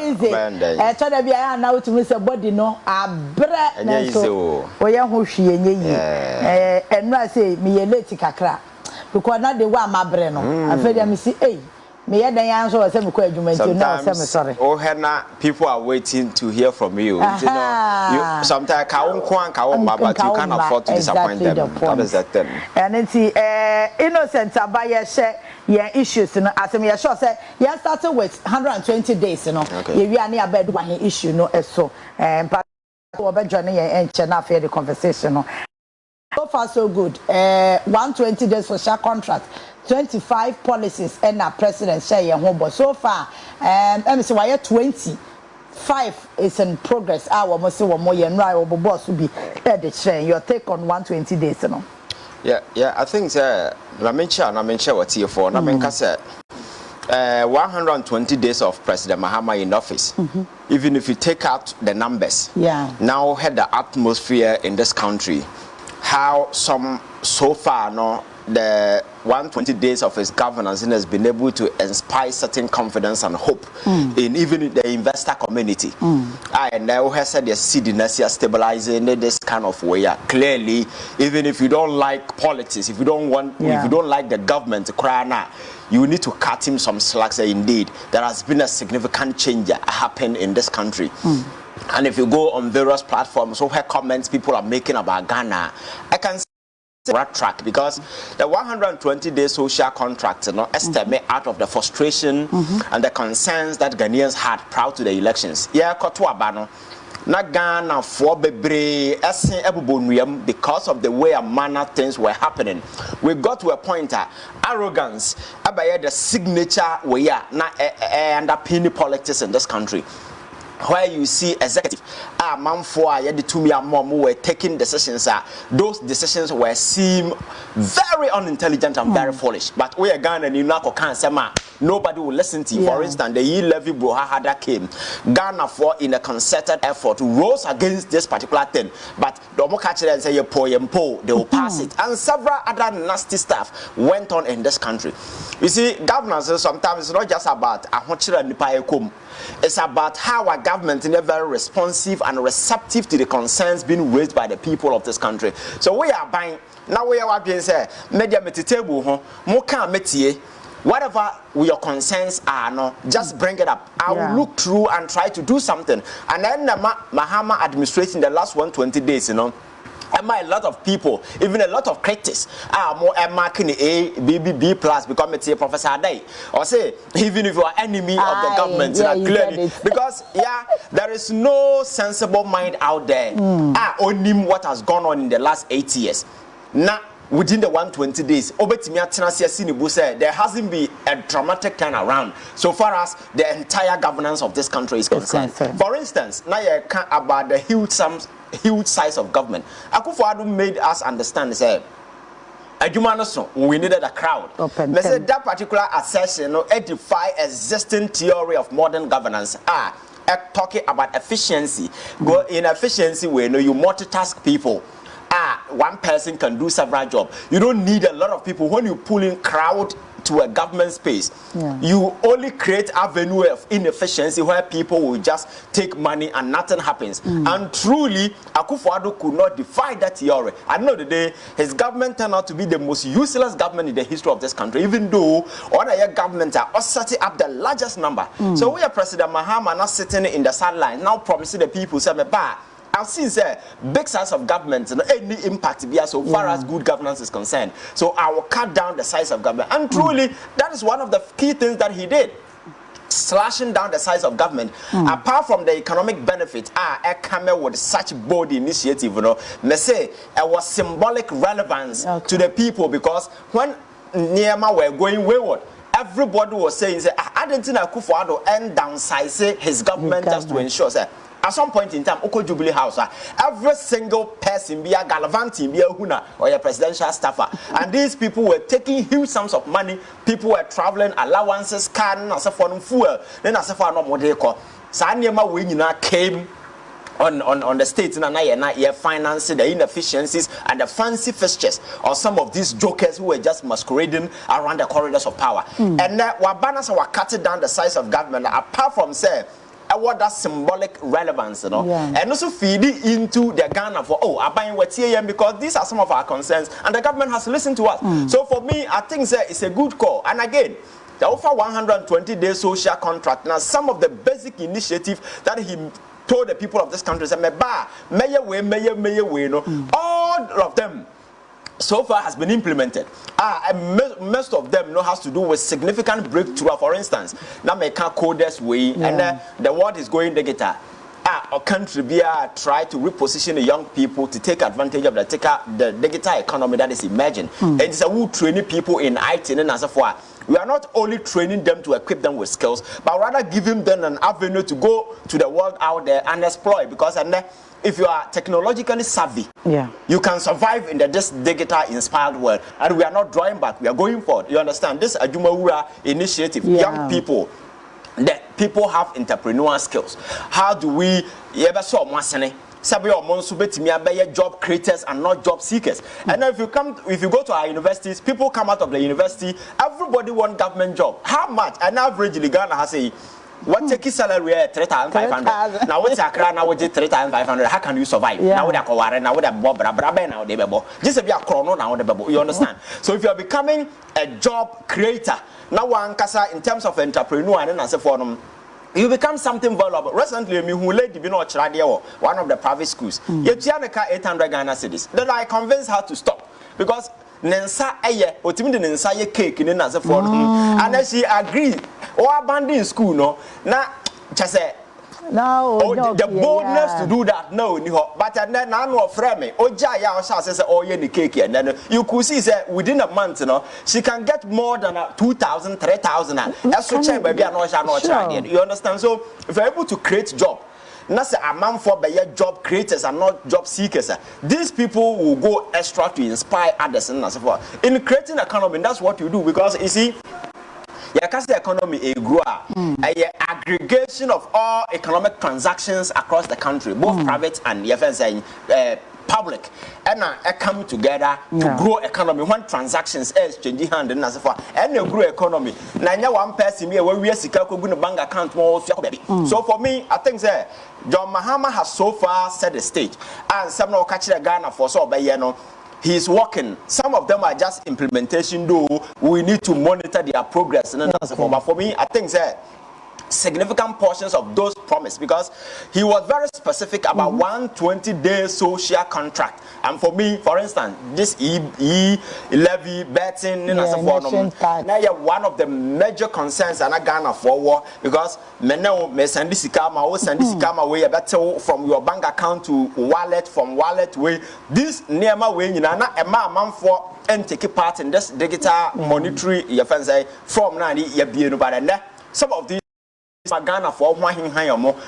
easy. Tell them I now to miss a body no a bread so we are who she and I say me a late kakra because not the one my brain. I feel them see me had the answer was some question. Sorry. Oh, Hannah, people are waiting to hear from you. You know, sometimes but you can't afford to disappoint them. That is the thing. And it's innocent by share issues. As I sure say, you started with 120 days. You know, we are near bed one issue. No, so but over joining and channel for the conversation. So far, so good. 120 days for share contract. 25 policies and our president say but so far say why 25 is in progress our must say one more year right or boss will be your take on 120 days you know. Yeah I think na mention what here for na menka say 120 days of President Mahama in office. Even if you take out the numbers, now had the atmosphere in this country, how some so far no the 120 days of his governance has been able to inspire certain confidence and hope in even the investor community. And now has said the citizens are stabilizing this kind of way. Clearly, even if you don't like politics, if you don't want, if you don't like the government to cry now, you need to cut him some slacks. Indeed, there has been a significant change happen in this country. And if you go on various platforms, so where comments people are making about Ghana, I can right track because the 120-day social contract, estimate out of the frustration and the concerns that Ghanaians had prior to the elections. Na Ghana for bebre esen ebubonuyam because of the way and manner things were happening. We got to a point arrogance abaye the signature way na underpinning politics in this country. Where you see executive man for were taking decisions, those decisions were seem very unintelligent and very foolish. But we are Ghana and nobody will listen to you. For instance, the E-Levy Brohahada came. Ghana for in a concerted effort rose against this particular thing. But the Omokachi and say they will pass it. And several other nasty stuff went on in this country. You see, governance sometimes it's not just about it's about how our government is very responsive and receptive to the concerns being raised by the people of this country. So we are buying now. We are being said media metitable whatever your concerns are, no, just bring it up. I will look through and try to do something. And then the Mahama administration, the last 120 days, a lot of people, even a lot of critics, are more marking A, B plus because it's a Professor Day. Or say, even if you are enemy of the government, clearly, because there is no sensible mind out there. Only what has gone on in the last 8 years. Now, within the 120 days, there hasn't been a dramatic turnaround so far as the entire governance of this country is concerned. For instance, now you can't about the huge size of government. Akufo-Addo made us understand, say, we needed a crowd. Say that particular assertion edify existing theory of modern governance. Talking about efficiency. Go in efficiency where you multitask people. One person can do several jobs. You don't need a lot of people. When you pull in crowd to a government space, you only create avenue of inefficiency where people will just take money and nothing happens. And truly, Akufo-Addo could not defy that theory. At the end of the day, his government turned out to be the most useless government in the history of this country, even though other governments are setting up the largest number. So we are President Mahama now sitting in the sideline, now promising the people, say, I've seen big size of government and any impact be so far as good governance is concerned. So I will cut down the size of government. And truly, that is one of the key things that he did. Slashing down the size of government. Apart from the economic benefit, I come with such bold initiative, me say it was symbolic relevance to the people because when Niema were going wayward, everybody was saying, I didn't think Akufo-Addo and downsize his government just to ensure at some point in time, Oko Jubilee House, every single person be a gallivanting, be a huna or a presidential staffer, and these people were taking huge sums of money. People were traveling, allowances, car, and for fuel. Then as for no more deco. Sanyama Winina came on the states and financing the inefficiencies and the fancy fixtures of some of these jokers who were just masquerading around the corridors of power. And Wabanas were cutting down the size of government. Apart from what that symbolic relevance, you know, and also feed it into the Ghana for buying what here because these are some of our concerns, and the government has listened to us. So for me, I think it's a good call. And again, the offer 120-day social contract. Now, some of the basic initiatives that he told the people of this country, say, all of them so far has been implemented. And most of them has to do with significant breakthrough. For instance, now make coders way, and the world is going digital. Our country try to reposition the young people to take advantage of the digital economy that is emerging. And it's a who training people in IT and as for. We are not only training them to equip them with skills, but rather giving them an avenue to go to the world out there and exploit. Because if you are technologically savvy, you can survive in this digital inspired world. And we are not drawing back, we are going forward. You understand? This Ajumawura initiative, young people, that people have entrepreneurial skills. How do we ever saw Masane? Sabi or Monsu betimi job creators and not job seekers. And if you go to our universities, people come out of the university, everybody want government job. How much? An average Ghana has a what take salary 3,500. Now what's Accra now with 3,500? How can you survive? Now with a Koware, now with a Bob Brabe now the bebo. Just be a chrono now the bebo. You understand? So if you are becoming a job creator, now one kasa in terms of entrepreneur and as a forum, you become something valuable. Recently, one of the private schools. Yet 800 Ghana cedis. Then I convinced her to stop because Nensa eye, ultimately Nensa ye cake in as a form. And then she agreed. Or abandon school, no. Now, just say. No, the boldness to do that, no, but then I know frame. Jaya says, oh, yeah, cake, and then you could see that within a month, she can get more than 2,000, 3,000. That's what baby, I know, you understand? So, if you're able to create job, not say a man for job creators and not job seekers. These people will go extra to inspire others and so forth. In creating economy, that's what you do because you see. The economy a grow a aggregation of all economic transactions across the country, both private and public, and come together to grow economy. When transactions is changing hand and as far and a grow economy. Now one person here where we are going to bank account more. So for me, I think that John Mahama has so far set the stage, and some of catching Ghana for so by he's working. Some of them are just implementation, though we need to monitor their progress. But for me, I think that significant portions of those promised because he was very specific about 120-day social contract. And for me, for instance, this levy betting now one of the major concerns and I Ghana forward because me send this way better from your bank account to wallet, from wallet way. This near my way, you know, a man for and take part in this digital monetary from 90 but some of these Ghana for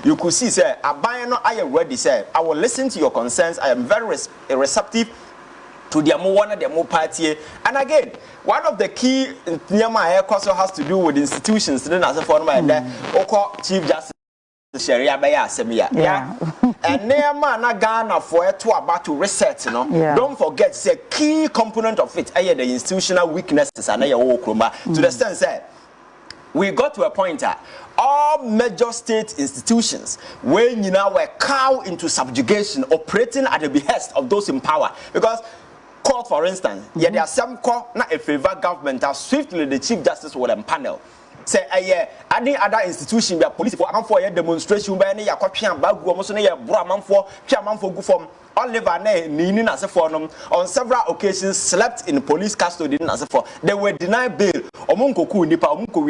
you could see say I am ready say I will listen to your concerns. I am very receptive to the more party. And again, one of the key also has to do with institutions then as a form Chief Justice Sharia Baya Semia. And near Ghana for to about to reset, Don't forget say key component of it the institutional weaknesses and to the sense that we got to a point that all major state institutions, when you now were cowed into subjugation, operating at the behest of those in power. Because court, for instance, there are some court not a favor government that swiftly the Chief Justice will empanel. Say any other institution where police for a demonstration where any copy bag almost near Brahman for chairman for good form. Oliver Nini as a forum on several occasions slept in police custody as a for. They were denied bail. Omunko nipa omunko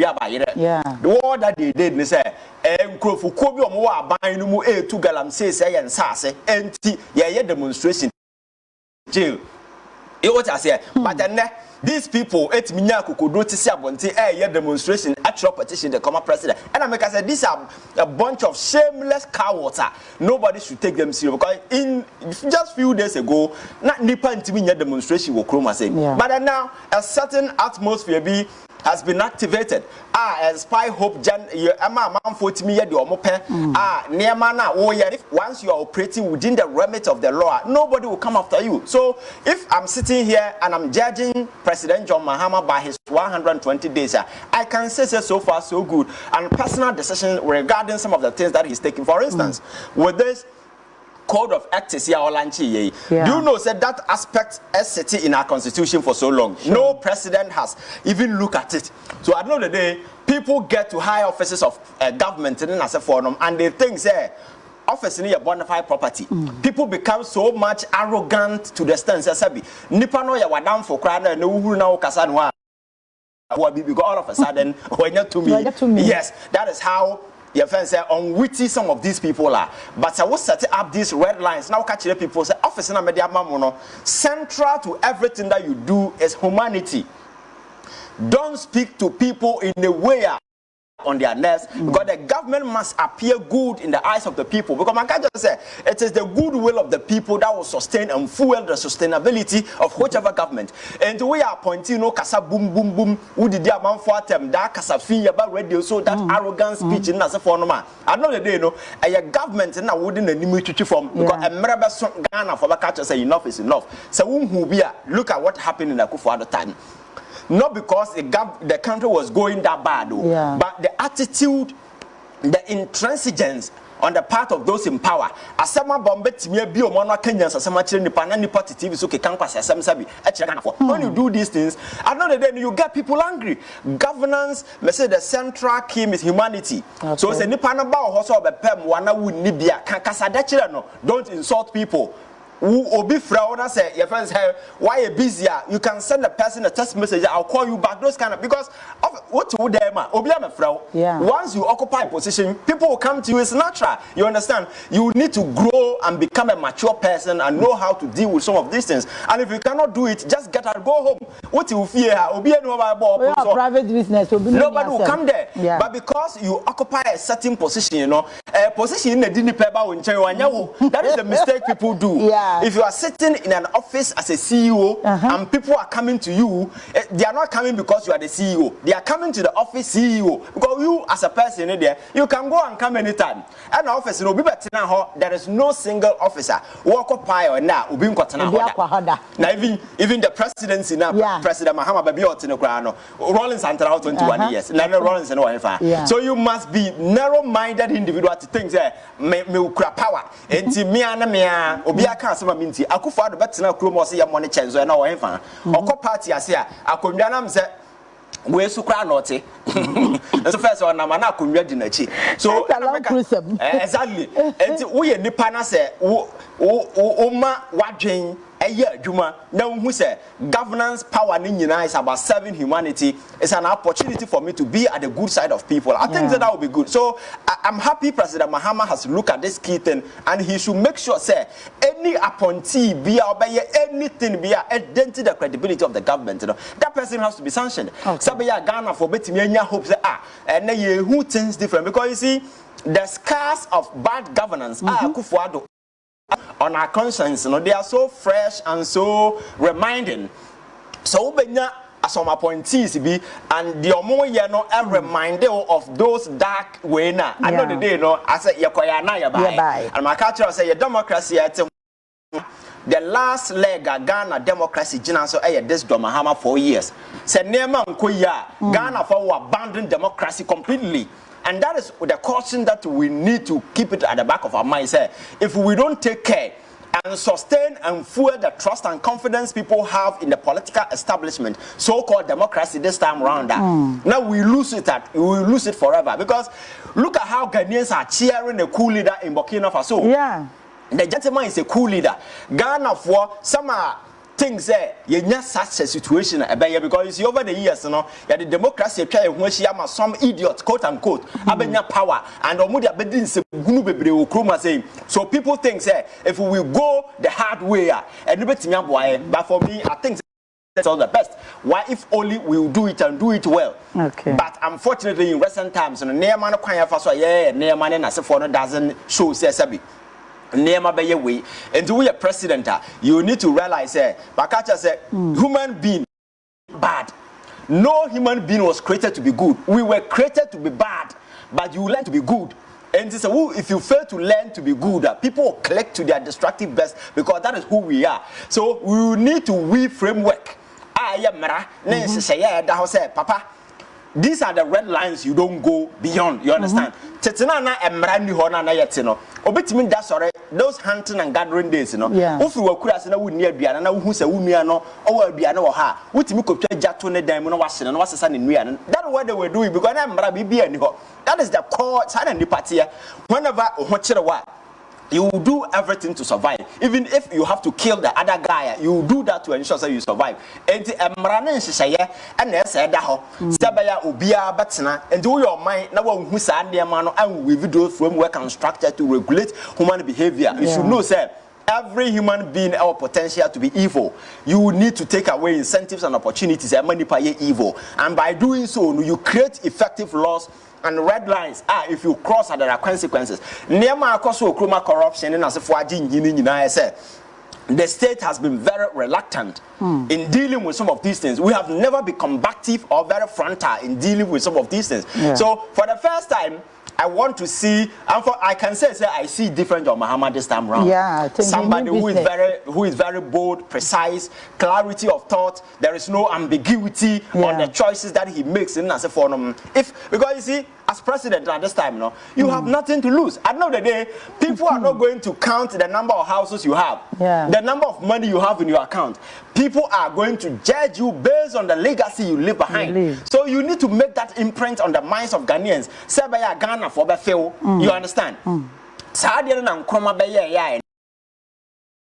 the war that they did, they say, Nkrofu Kobi Omoa buying no to galam say and sase empty demonstration jail. It what I say, but then these people, it's Minyaku could do to see a demonstration, actual petition, the common president. And I make I said, these are a bunch of shameless cowards. Nobody should take them seriously because in just few days ago, not Nipa demonstration will chroma say. But now a certain atmosphere has been activated. Spy hope once you are operating within the remit of the law, nobody will come after you. So if I'm sitting here and I'm judging President John Mahama by his 120 days, I can say so far so good. And personal decisions regarding some of the things that he's taking. For instance, with this code of ethics here, do you know that aspect is sitting in our constitution for so long? Sure. No president has even looked at it. So at the end of the day, people get to high offices of government and they think office in a bona fide property. People become so much arrogant to the extent that nipa no ya wadam for crying and no now kasanwa. Because all of a sudden, when you're to me, yes, that is how your friends say unwitty some of these people are. But I was setting up these red lines. Now catch the people say office in a media mamono. Central to everything that you do is humanity. Don't speak to people in a way on their necks, because the government must appear good in the eyes of the people. Because man can just say it is the goodwill of the people that will sustain and fuel the sustainability of whichever government. And we are pointing no kasa boom boom boom. Who did the man for them that kasa fee about radio so that arrogant speech in as a form man. I know the day no a government and I wouldn't any form because a meraba Ghana for the catcher say enough is enough. So who be look at what happened in Akufo at the time. Not because the country was going that bad, but the attitude, the intransigence on the part of those in power. Asama bombe timie bi o mono Kenyans asama chire nipa na nipa TV so ke kan kwase asem sabi e chire Ghana for. When you do these things, at the end of the day you get people angry. Governance, me say the central key is humanity. So say nipa na ba ho so obepem wana wunni bia kan kasa da chire no, don't insult people. Obi Frauna say your friends say why you busy? You can send a person a text message. I'll call you back. Those kind of because of what you do, man. Obi am a frau. Once you occupy a position, people will come to you. It's natural. You understand? You need to grow and become a mature person and know how to deal with some of these things. And if you cannot do it, just get out, go home. What you fear? Obi no private business. Nobody will come there. But because you occupy a certain position, you know, a position in the dinner paper that is the mistake people do. If you are sitting in an office as a CEO and people are coming to you, they are not coming because you are the CEO. They are coming to the office CEO because you as a person in there, you can go and come anytime. And the office, there is no single officer who occupy or now now even the presidency now, President Mahama baby Rollins until 21 years. Rollins and so you must be narrow-minded individual to think me power. Minti Akufo do betina kromo se ye money chenzo na wo enfa okọ party ase a akondwa nam se we su kra note so first on na na akondwa di na chi so exactly enti wo ye nipa na se wo ma wadwen eye adwuma na hu say governance power ni nyina is about serving humanity. It's an opportunity for me to be at the good side of people. I think that will be good. So I'm happy President Mahama has looked at this key thing and he should make sure say any appointee be anything be identity the credibility of the government, you know, that person has to be sanctioned. Sabaya Ghana for betting any hope say and then who things different because you see the scars of bad governance Akufo-Addo on our conscience, you know, they are so fresh and so reminding. So some appointees be and the omo ye no a reminder of those dark way na. I know the day no I say yekoya na ya buy. And my culture say democracy at the last leg of Ghana democracy Gina so this Mahama 4 years. Say nema nkoya Ghana for abandon democracy completely. And that is the caution that we need to keep it at the back of our minds. If we don't take care and sustain and fuel the trust and confidence people have in the political establishment, so-called democracy this time around, now we lose it. We will lose it forever. Because look at how Ghanaians are cheering a cool leader in Burkina Faso. The gentleman is a cool leader. Ghana for some things you not such a situation because you see over the years, you know, the democracy try when she am some idiot, quote unquote, abenya power and omudia bedin se gunu bebre okroma saying. So people think if we go the hard way and but for me I think that's all the best. Why if only we will do it and do it well. But unfortunately in recent times, you know, near man near man na se for no doesn't show sabi. Nema be way and to be a president you need to realize Bakacha said human being bad no human being was created to be good. We were created to be bad, but you learn to be good. And this, if you fail to learn to be good, people will collect to their destructive best because that is who we are. So we need to weave framework. Papa, these are the red lines you don't go beyond. You understand? Obetimi da sore those hunting and gathering days, you know. Ofi wakura se na wunni aduane na wohu se wunua no owo aduane wo ha. Wotimi kopwa jato ne dan mu no wahye no wasesa ne nua no. That is what they were doing because na mra bibia ni ho. That is the core sana ni party. Whenever ho kire wa, you will do everything to survive. Even if you have to kill the other guy, you will do that to ensure that you survive. And emrane nhyehyeye and na ese da ho. Sebaya obia betena and do your mind na wo hu sa ndema no and we video framework and structure to regulate human behavior. You should know say every human being has potential to be evil. You need to take away incentives and opportunities and manipulate evil. And by doing so, you create effective laws and red lines. If you cross, there are consequences. Corruption and the state has been very reluctant in dealing with some of these things. We have never been combative or very frontal in dealing with some of these things. So for the first time, I want to see, and I can say I see different John Mahama this time around. I think somebody who is very bold, precise, clarity of thought. There is no ambiguity on the choices that he makes in as a forum. Because you see, as president at this time, you have nothing to lose. At the end of the day, people are not going to count the number of houses you have, the number of money you have in your account. People are going to judge you based on the legacy you leave behind. So you need to make that imprint on the minds of Ghanaians. Say by Ghana for the you understand?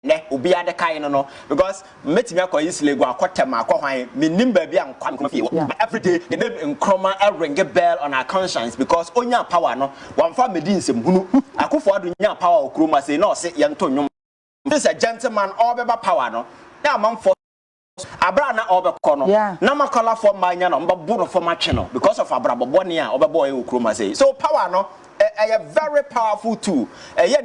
Ne obi ade kai no because metimi akọ yisle go akotem akọhwan menim ba bia nkwa nkwa every day the name nkroma ring a bell on our conscience because onya power no wamfa medi nsem hunu akofo ado nya power okroma say no say ye nto nwom. This a gentleman all beba power no na man for abra na obekọ no na makola for manya no mbabo no for matche no because of abrabobọ ne a obebo e okroma say so power no a very powerful tool. Either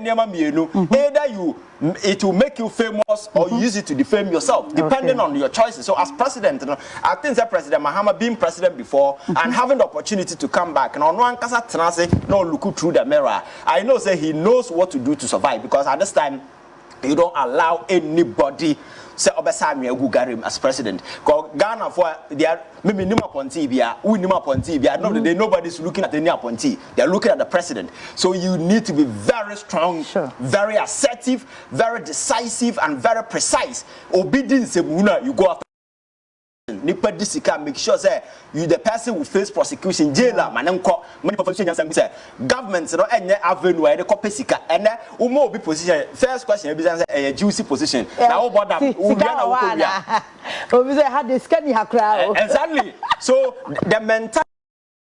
it will make you famous or use it to defame yourself, depending on your choices. So as president, I think that President Mahama being president before and having the opportunity to come back and on one kasa tenase no look through the mirror. I know say he knows what to do to survive because at this time you don't allow anybody say obesami agugarim as president. Because Ghana for they are maybe nima appointee bia, we nima appointee bia. No, nobody's looking at any appointee. They're looking at the president. So you need to be very strong, very assertive, very decisive, and very precise. Obedience, you go after. Nipa disika make sure say you the person who face prosecution jailer manenko many professionals say government no enye avenue e dey kopesika ene umo obi position first question e be say a juicy position na wo border wo bia na wo ko bia obi say had the scan hakra exactly so the mentality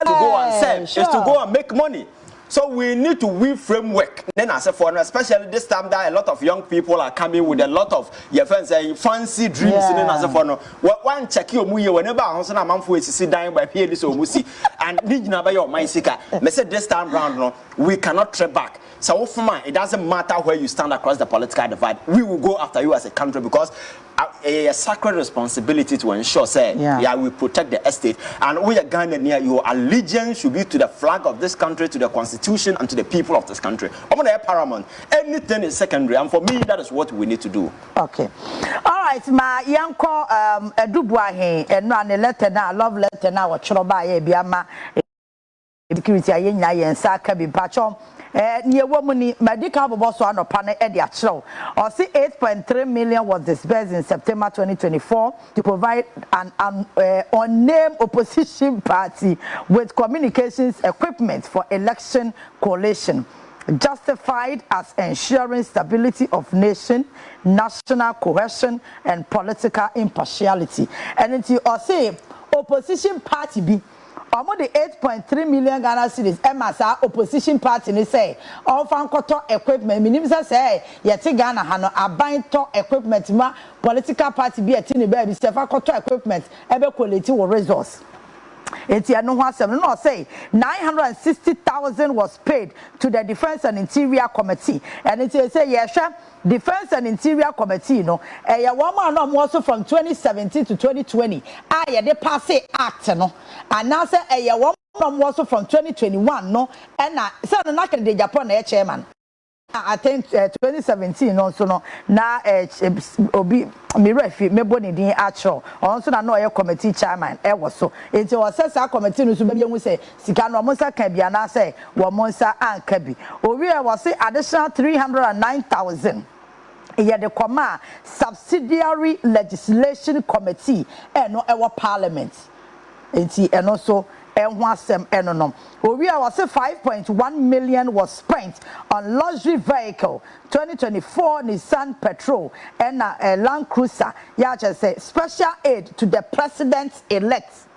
to go and serve is to go and make money. So we need to weave framework. Then as a foreigner, especially this time that a lot of young people are coming with a lot of your friends say fancy dreams. Then as a foreigner, one check your muye whenever I'm saying I'm for sit down by here this musi and need na by your mind seeker. Me say this time round no, we cannot trek back. So it doesn't matter where you stand across the political divide. We will go after you as a country because a sacred responsibility to ensure say we protect the estate and we are Ghanaian. Your allegiance should be to the flag of this country, to the constitution, and to the people of this country. I'm gonna paramount. Anything is secondary, and for me, that is what we need to do. Okay. All right, my young call Dubuahe and no letter now, love letter now, or Choroba, Biama, security, and Saka be patchon. Near woman, medical boss on a panel at the show. Or see 8.3 million was disbursed in September 2024 to provide an unnamed opposition party with communications equipment for election coalition, justified as ensuring stability of nation, national cohesion, and political impartiality. And until or say opposition party be. Among the 8.3 million Ghana cedis, Emasa opposition party ni say, all fan koto equipment. Minimum say, yeti Ghana hano abayin to equipment ma political party be a tini baby sefa koto equipment ebe quality or resource. Enti eno ho asem no say 960,000 was paid to the Defense and Interior Committee. And it say yesha Defense and Interior Committee no e woman no also from 2017 to 2020 ye de pass act no and now say e woman also from 2021 no and na say na kan de Japan na chairman. I think 2017 also no na obi mirafi meboni din actual also na no committee chairman was so it was say committee no so be hu say sika no mo sa kan bia na say wo mo sa anka bi owi was say additional 309,000 yeah, the Comma Subsidiary Legislation Committee and no our Parliament. And also Enwasem Enonom. We was 5.1 million was spent on luxury vehicle 2024 Nissan Petrol and a Land Cruiser. Yeah, just say special aid to the president elect.